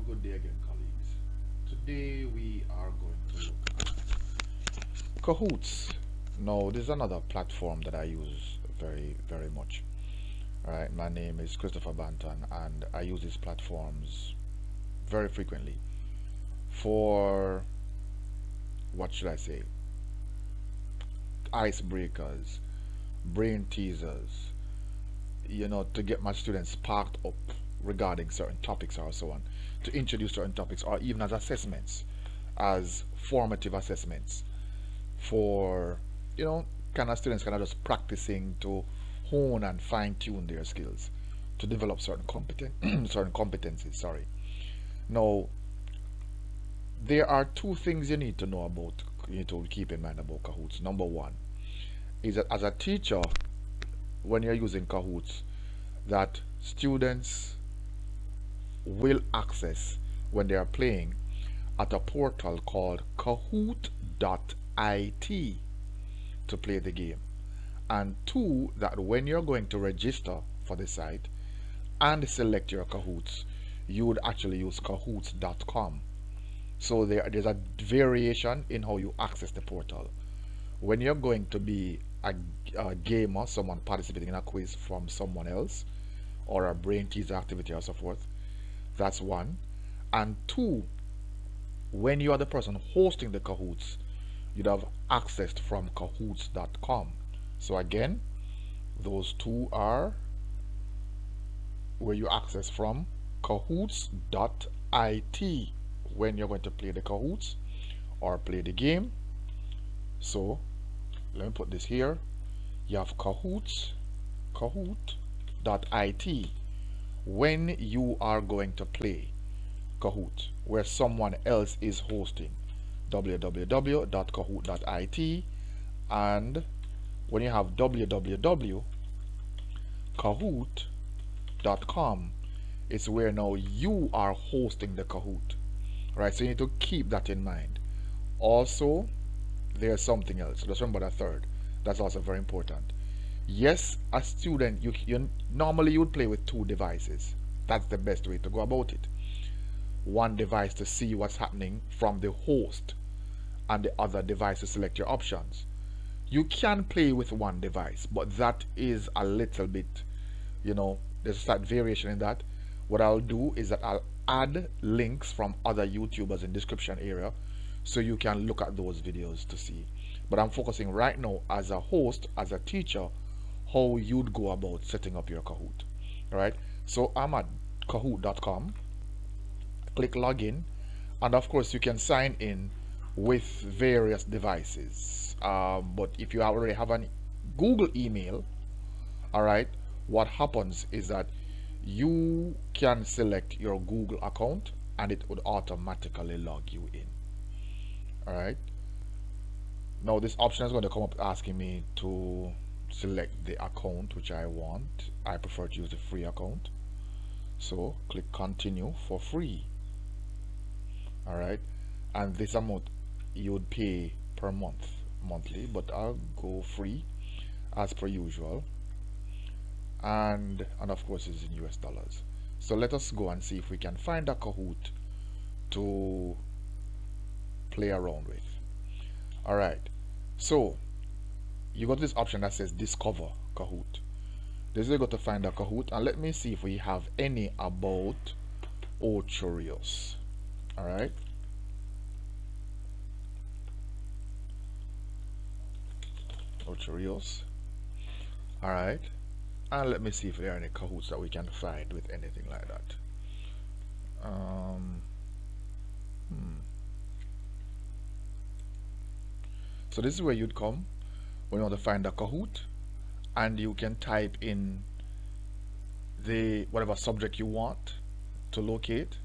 good day again, colleagues. Today we are going to look at Kahoots. Now, this is another platform that I use very much. All right, my name is Christopher Banton, and I use these platforms very frequently for what should I say? Icebreakers, brain teasers, to get my students sparked up regarding certain topics or so on, to introduce certain topics, or even as assessments, as formative assessments for, you know, kind of students kind of just practicing to hone and fine tune their skills to develop certain certain competencies. Sorry. Now, there are two things you need to know about, you need to keep in mind about Kahoots. Number one is that as a teacher, when you're using Kahoots, that students will access when they are playing at a portal called Kahoot.it to play the game. And two, that when you're going to register for the site and select your Kahoots, you would actually use Kahoots.com. So there's a variation in how you access the portal. When you're going to be a gamer, someone participating in a quiz from someone else, or a brain teaser activity or so forth, that's one. And two, when you are the person hosting the Kahoots, you'd have accessed from Kahoots.com. So again, those two are where you access from Kahoots.it when you're going to play the Kahoots or play the game. So let me put this here. You have Kahoot.it when you are going to play Kahoot, where someone else is hosting, www.kahoot.it, and when you have www.kahoot.com, it's where now you are hosting the Kahoot. Right, so you need to keep that in mind. Also, there's something else. Just remember that third. That's also very important. Yes, a student, you normally you would play with two devices. That's the best way to go about it. One device to see what's happening from the host, and the other device to select your options. You can play with one device, but that is a little bit, there's a slight variation in that. What I'll do is that I'll add links from other YouTubers in the description area so you can look at those videos to see. But I'm focusing right now as a host, as a teacher, how you'd go about setting up your Kahoot. Alright, so I'm at Kahoot.com. Click login, and of course you can sign in with various devices. But if you already have a Google email, alright, what happens is that you can select your Google account and it would automatically log you in. Alright, now this option is going to come up asking me to select the account which I want. I prefer to use the free account, so click continue for free. Alright, and this amount you would pay per monthly, but I'll go free as per usual, and of course it's in US dollars. So let us go and see if we can find a Kahoot to play around with. Alright, so you got this option that says discover Kahoot. This is where you go to find a Kahoot, and let me see if we have any about Ocherios. Alright, Ocherios. Alright, and let me see if there are any Kahoots that we can find with anything like that. So this is where you'd come when you want to find a Kahoot, and you can type in the whatever subject you want to locate,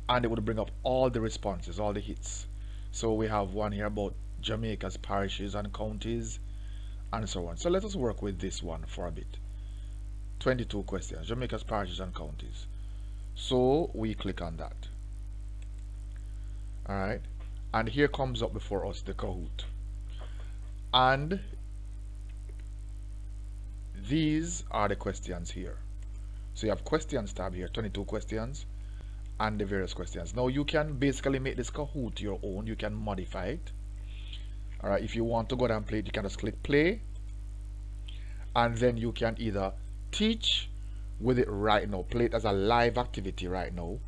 and it would bring up all the responses, all the hits. So we have one here about Jamaica's parishes and counties and so on. So let us work with this one for a bit. 22 questions, Jamaica's parishes and counties. So we click on that. Alright, and here comes up before us the Kahoot. And these are the questions here. So you have questions tab here, 22 questions, and the various questions. Now you can basically make this Kahoot your own. You can modify it. Alright, if you want to go down and play it, you can just click play, and then you can either teach with it right now, play it as a live activity right now,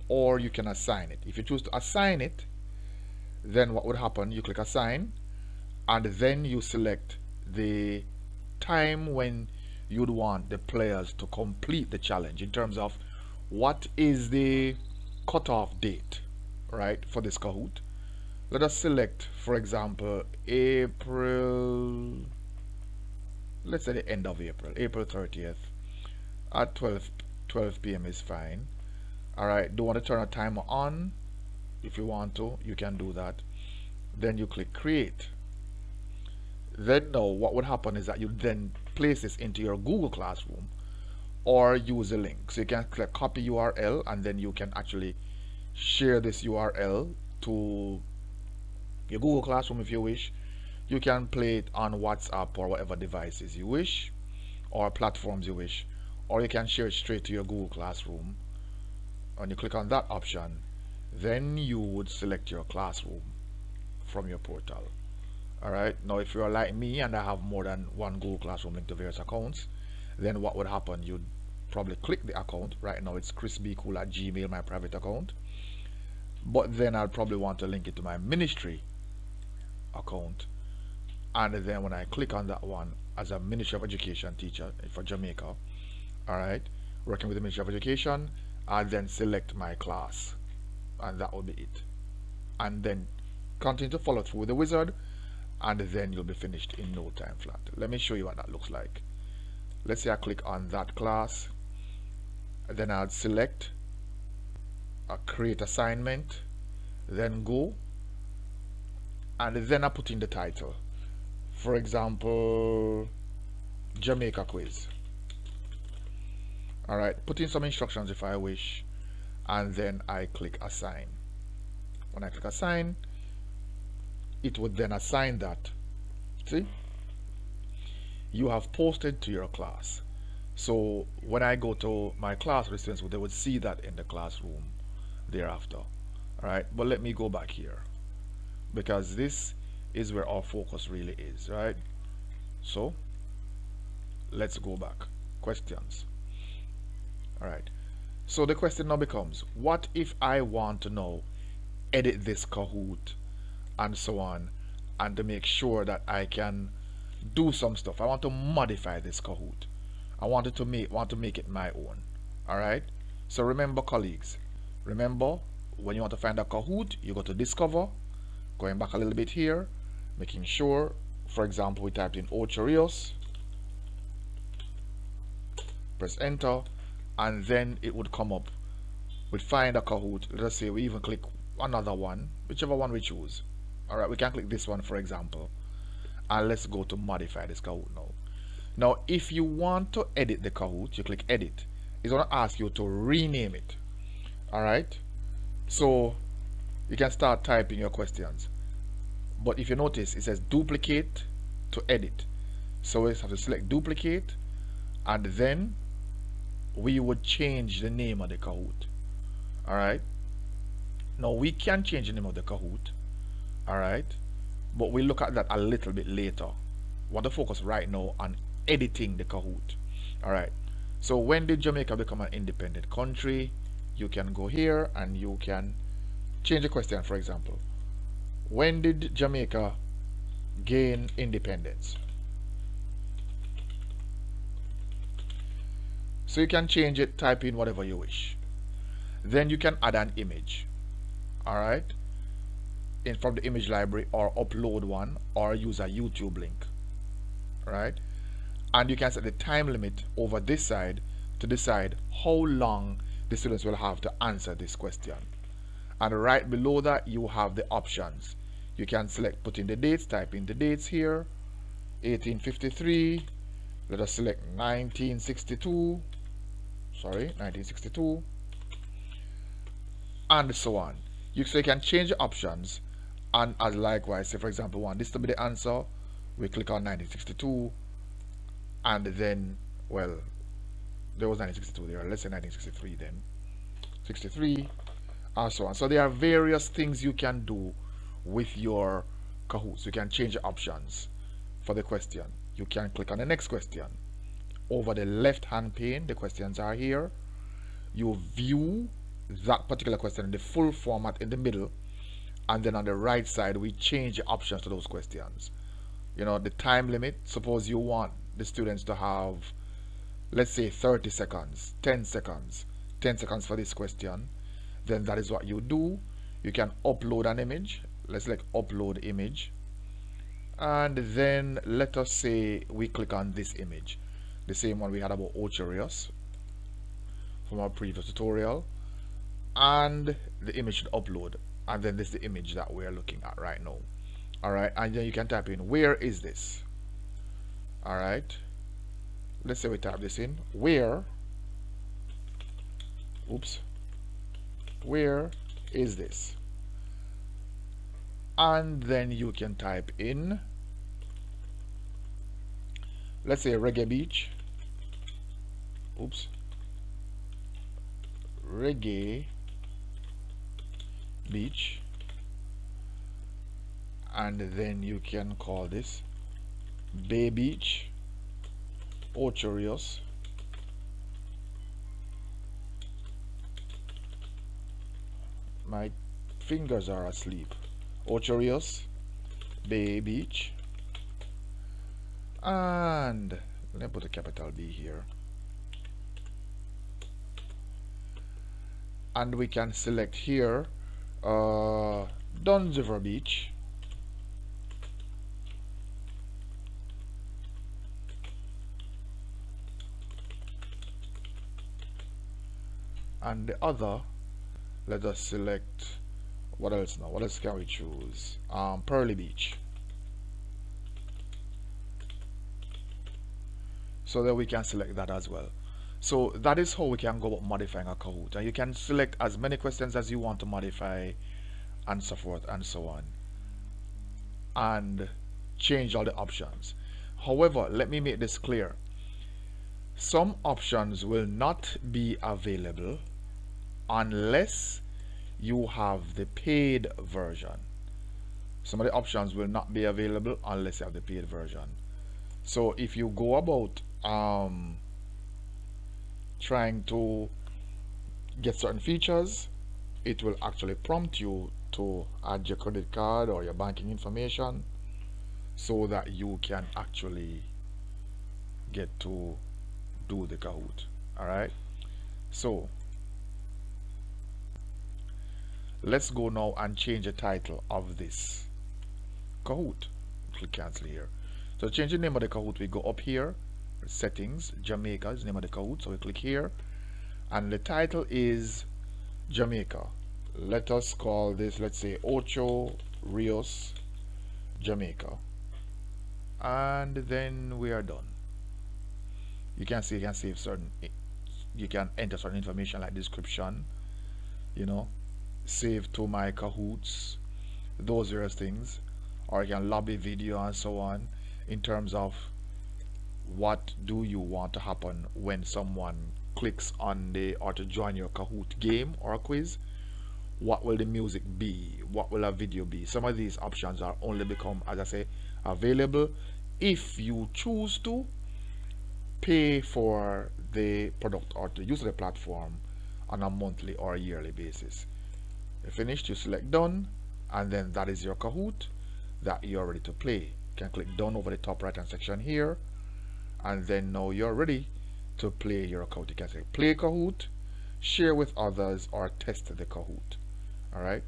or you can assign it. If you choose to assign it, then what would happen, you click assign, and then you select the time when you'd want the players to complete the challenge in terms of what is the cutoff date, right, for this Kahoot. Let us select, for example, April, let's say the end of April, April 30th at 12 p.m. is fine. Alright, do you want to turn a timer on? If you want to, you can do that. Then you click create. Then now what would happen is that you then place this into your Google Classroom or use a link. So you can click copy URL, and then you can actually share this URL to your Google Classroom if you wish. You can play it on WhatsApp or whatever devices you wish, or platforms you wish, or you can share it straight to your Google Classroom. When you click on that option, then you would select your classroom from your portal. Alright, now if you're like me and I have more than one Google Classroom linked to various accounts, then what would happen, you'd probably click the account. Right now it's chrisbcool@gmail, my private account, but then I'll probably want to link it to my ministry account, and then when I click on that one as a Ministry of Education teacher for Jamaica, alright, working with the Ministry of Education, I'll then select my class, and that will be it, and then continue to follow through with the wizard, and then you'll be finished in no time flat. Let me show you what that looks like. Let's say I click on that class, then I'll select a create assignment, then go, and then I put in the title. For example, Jamaica quiz. Alright, put in some instructions if I wish, and then I click assign. When I click assign, it would then assign that. See? You have posted to your class. So when I go to my class, the students, they would see that in the classroom thereafter. Alright, but let me go back here, because this is where our focus really is, right? So let's go back. Questions. Alright, so the question now becomes, what if I want to now edit this Kahoot and so on, and to make sure that I can do some stuff? I want to modify this Kahoot. I want to make it my own. Alright, so remember, colleagues, remember, when you want to find a Kahoot, you go to discover, going back a little bit here, making sure, for example, we typed in Ocho Rios, press enter, and then it would come up with find a Kahoot. Let us say we even click another one, whichever one we choose. Alright, we can click this one, for example, and let's go to modify this Kahoot now. Now if you want to edit the Kahoot, you click edit. It's going to ask you to rename it. Alright, so you can start typing your questions, but if you notice, it says duplicate to edit, so we have to select duplicate, and then we would change the name of the Kahoot. Alright, now we can change the name of the Kahoot, alright, but we'll look at that a little bit later. We want to focus right now on editing the Kahoot. Alright, so when did Jamaica become an independent country? You can go here and you can change the question. For example, when did Jamaica gain independence? So you can change it, type in whatever you wish. Then you can add an image, alright, in from the image library, or upload one, or use a YouTube link, right? And you can set the time limit over this side to decide how long the students will have to answer this question. And right below that, you have the options. You can select, put in the dates, type in the dates here, 1853, let us select 1962, and so on. So you can change the options, and as likewise, say for example, want this to be the answer, we click on 1962, and then, well, there was 1962 there, let's say 1963 then. 63, and so on. So there are various things you can do with your Kahoots. You can change the options for the question. You can click on the next question. Over the left hand pane, the questions are here. You view that particular question in the full format in the middle, and then on the right side we change the options to those questions. You know, the time limit, suppose you want the students to have, let's say, 30 seconds, 10 seconds, 10 seconds for this question, then that is what you do. You can upload an image. Let's select upload image, and then let us say we click on this image, the same one we had about Ocherius from our previous tutorial, and the image should upload, and then this is the image that we're looking at right now. Alright, and then you can type in, where is this? Alright, let's say we type this in, where is this? And then you can type in, let's say reggae beach. Reggae beach, and then you can call this Bay Beach, Ocherius, my fingers are asleep, Ocherius, Bay Beach, and let me put a capital B here, and we can select here Duns River Beach, and the other, let us select, what else now? What else can we choose? Pearly Beach. So that we can select that as well. So that is how we can go about modifying a Kahoot. And you can select as many questions as you want to modify, and so forth and so on, and change all the options. However, let me make this clear. Some options will not be available unless you have the paid version. Some of the options will not be available unless you have the paid version. So if you go about trying to get certain features, it will actually prompt you to add your credit card or your banking information so that you can actually get to do the Kahoot. Alright, so let's go now and change the title of this Kahoot. Click cancel here. So change the name of the Kahoot, we go up here, settings, Jamaica is the name of the Kahoot, so we click here, and the title is Jamaica. Let us call this, let's say, Ocho Rios Jamaica, and then we are done. You can see, you can save certain, you can enter certain information like description, you know, save to my Kahoots, those various things, or you can lobby video and so on, in terms of what do you want to happen when someone clicks on the, or to join your Kahoot game or a quiz. What will the music be? What will a video be? Some of these options are only become, as I say, available if you choose to pay for the product or to use the platform on a monthly or a yearly basis. You're finished, you select done, and then that is your Kahoot that you're ready to play. You can click done over the top right hand section here, and then now you're ready to play your Kahoot. You can say play Kahoot, share with others, or test the Kahoot. Alright,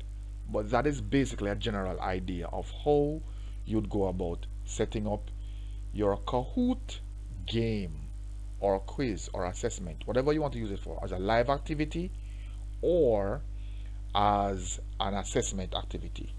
but that is basically a general idea of how you'd go about setting up your Kahoot game or quiz or assessment, whatever you want to use it for, as a live activity or as an assessment activity.